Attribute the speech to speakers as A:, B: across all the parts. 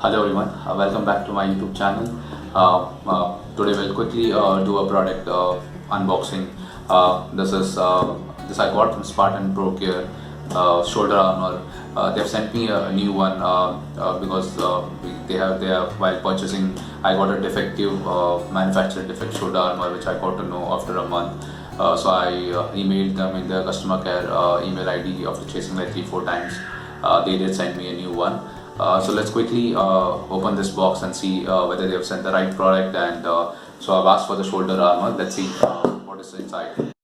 A: Hello everyone, welcome back to my YouTube channel. Today we'll quickly do a product unboxing. This I got from Spartan Pro Care shoulder armor. They've sent me a new one because they have while purchasing I got a defective manufacturer defect shoulder armor which I got to know after a month. So I emailed them in their customer care email ID after chasing like 3-4 times. They did send me a new one. So let's quickly open this box and see whether they have sent the right product. And so I've asked for the shoulder armor. Let's see what is inside.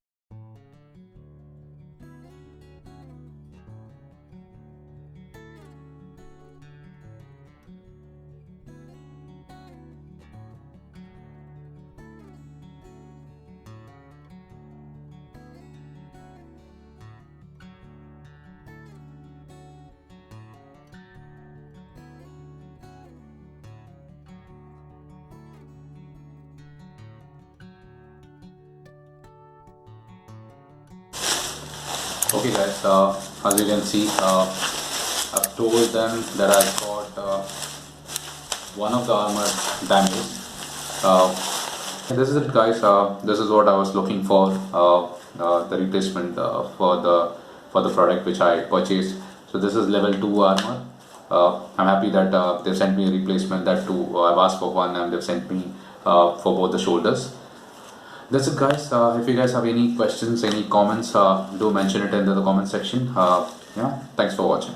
A: Okay guys, as you can see, I've told them that I got one of the armor damaged. Uh, this is it guys, this is what I was looking for, the replacement for the product which I purchased. So this is level 2 armor. I'm happy that they've sent me a replacement, that too I've asked for one and they've sent me for both the shoulders. That's it guys. If you guys have any questions, any comments, do mention it in the comment section. Yeah, thanks for watching.